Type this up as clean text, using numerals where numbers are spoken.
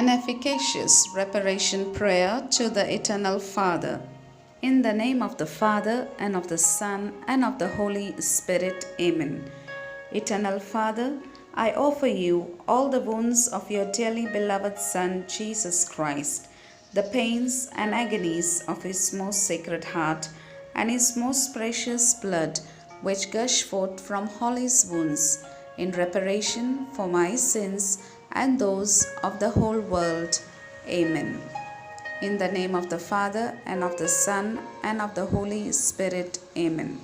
an efficacious reparation prayer to the Eternal Father. In the name of the Father, and of the Son, and of the Holy Spirit. Amen. Eternal Father, I offer you all the wounds of your dearly beloved Son, Jesus Christ, the pains and agonies of his most sacred heart, and his most precious blood, which gush forth from all his wounds, in reparation for my sins and those of the whole world. Amen. In the name of the Father, and of the Son, and of the Holy Spirit. Amen.